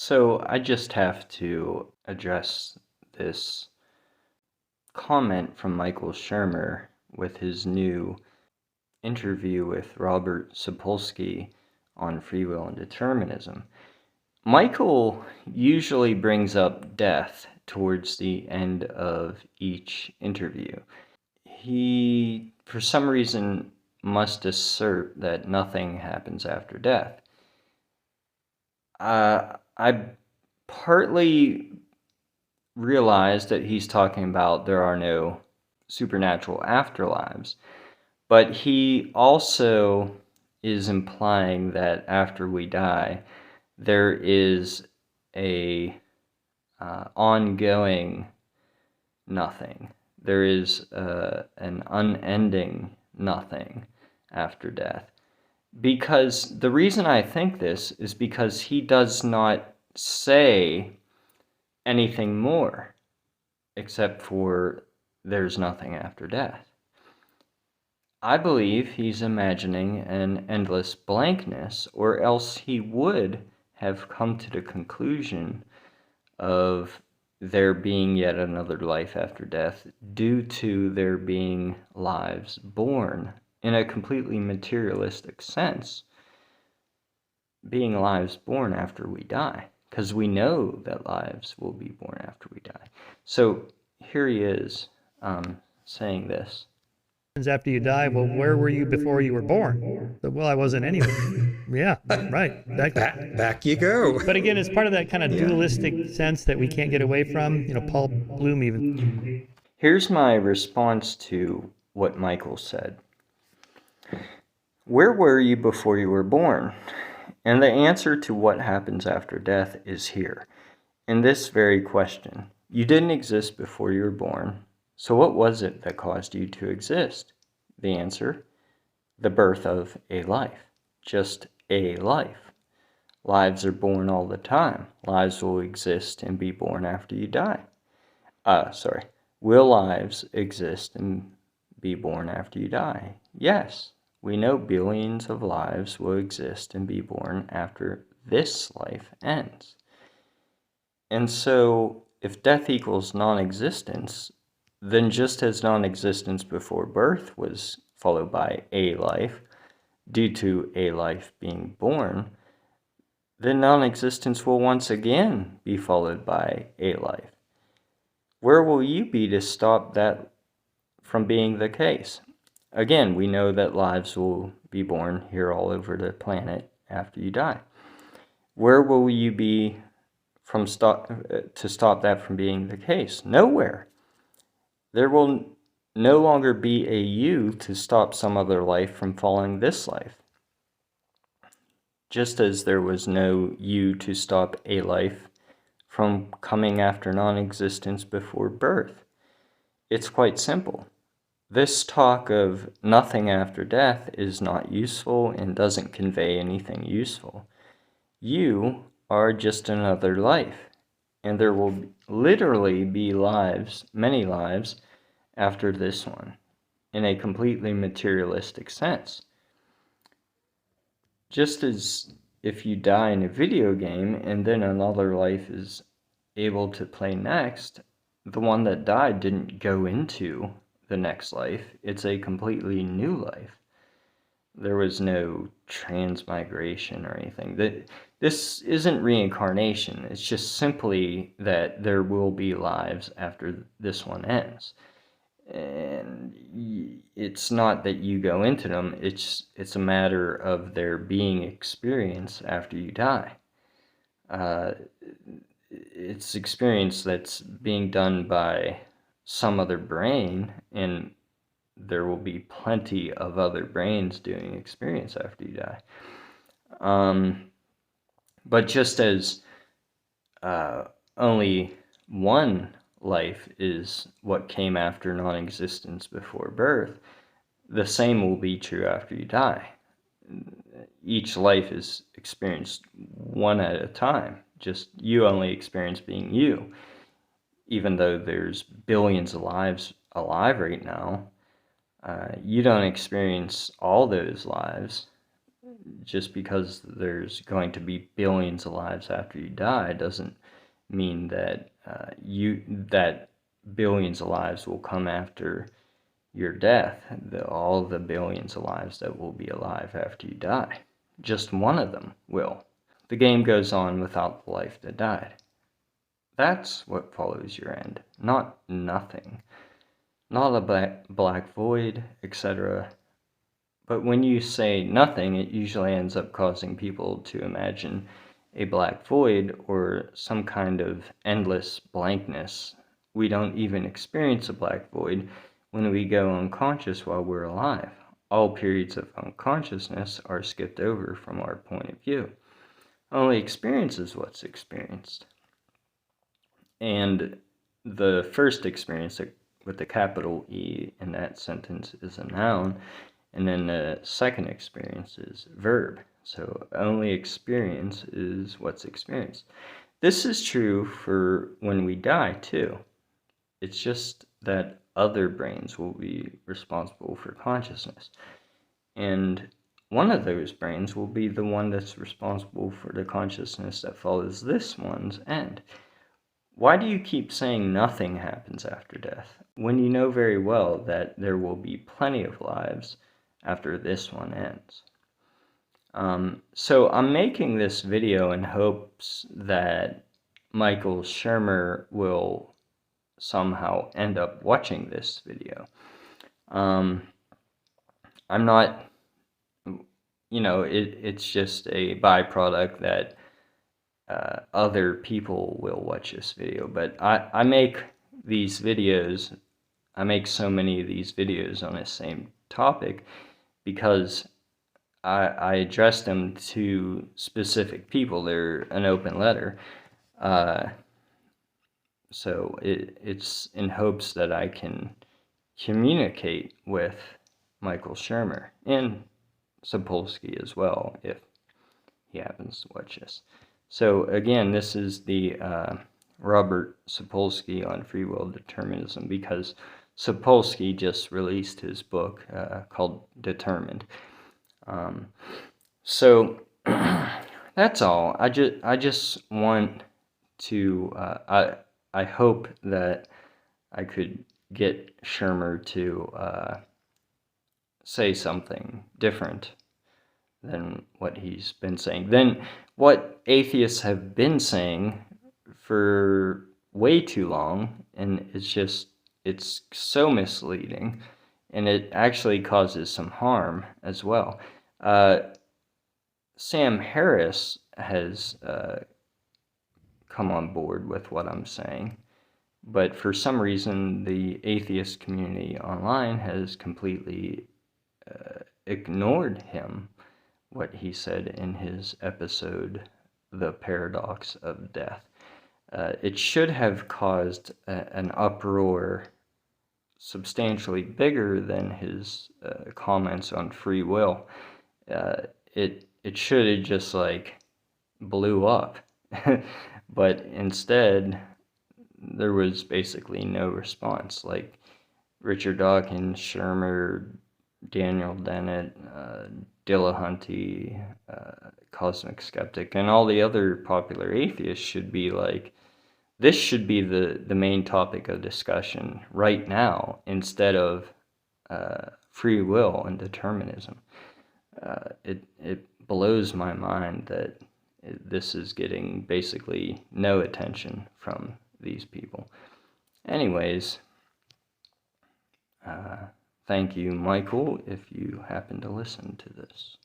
So I just have to address this comment from Michael Shermer with his new interview with Robert Sapolsky on free will and determinism. Michael usually brings up death towards the end of each interview. He, for some reason, must assert that nothing happens after death. I partly realize that he's talking about there are no supernatural afterlives, but he also is implying that after we die, there is a ongoing nothing. There is an unending nothing after death. Because the reason I think this is because he does not say anything more except for there's nothing after death. I believe he's imagining an endless blankness, or else he would have come to the conclusion of there being yet another life after death due to there being lives born in a completely materialistic sense, being lives born after we die, because we know that lives will be born after we die. So here he is saying this. After you die, well, where were you before you were born? Well, I wasn't anywhere. Yeah, right. Back you go. But again, it's part of that kind of dualistic sense that we can't get away from. Paul Bloom even. Here's my response to what Michael said. Where were you before you were born? And the answer to what happens after death is here, in this very question. You didn't exist before you were born, so what was it that caused you to exist? The answer, the birth of a life, just a life. Lives are born all the time. Lives will exist and be born after you die. Will lives exist and be born after you die? Yes. We know billions of lives will exist and be born after this life ends. And so, if death equals non-existence, then just as non-existence before birth was followed by a life, due to a life being born, then non-existence will once again be followed by a life. Where will you be to stop that from being the case? Again, we know that lives will be born here all over the planet after you die. Where will you be to stop that from being the case? Nowhere. There will no longer be a you to stop some other life from following this life. Just as there was no you to stop a life from coming after non-existence before birth. It's quite simple. This talk of nothing after death is not useful and doesn't convey anything useful. You are just another life, and there will literally be lives, many lives, after this one, in a completely materialistic sense. Just as if you die in a video game and then another life is able to play next, the one that died didn't go into the next life. It's a completely new life. There was no transmigration or anything. This isn't reincarnation. It's just simply that there will be lives after this one ends. And it's not that you go into them. It's a matter of there being experience after you die. It's experience that's being done by some other brain, and there will be plenty of other brains doing experience after you die. But just as only one life is what came after non-existence before birth, the same will be true after you die. Each life is experienced one at a time. Just you only experience being you. Even though there's billions of lives alive right now, you don't experience all those lives. just because there's going to be billions of lives after you die doesn't mean that that billions of lives will come after your death. All the billions of lives that will be alive after you die. Just one of them will. The game goes on without the life that died. That's what follows your end, not nothing. Not a black void, etc. But when you say nothing, it usually ends up causing people to imagine a black void or some kind of endless blankness. We don't even experience a black void when we go unconscious while we're alive. All periods of unconsciousness are skipped over from our point of view. Only experience is what's experienced. And the first experience with the capital E in that sentence is a noun, and then the second experience is verb. So only experience is what's experienced. This is true for when we die too. It's just that other brains will be responsible for consciousness. And one of those brains will be the one that's responsible for the consciousness that follows this one's end. Why do you keep saying nothing happens after death, when you know very well that there will be plenty of lives after this one ends? So I'm making this video in hopes that Michael Shermer will somehow end up watching this video. I'm not, it's just a byproduct that other people will watch this video, but I make these videos, I make so many of these videos on the same topic because I address them to specific people. They're an open letter. So it's in hopes that I can communicate with Michael Shermer and Sapolsky as well, if he happens to watch this. So again, this is the Robert Sapolsky on free will determinism, because Sapolsky just released his book called Determined. So that's all. I just want to. I hope that I could get Shermer to say something different than what he's been saying, than what atheists have been saying for way too long, and it's so misleading, and it actually causes some harm as well. Sam Harris has come on board with what I'm saying, but for some reason the atheist community online has completely ignored him, what he said in his episode, The Paradox of Death. It should have caused an uproar substantially bigger than his comments on free will. It should have just blew up. But instead, there was basically no response. Richard Dawkins, Shermer, Daniel Dennett, Dillahunty, Cosmic Skeptic, and all the other popular atheists should be this should be the main topic of discussion right now, instead of free will and determinism. It blows my mind that this is getting basically no attention from these people. Anyways, thank you, Michael, if you happen to listen to this.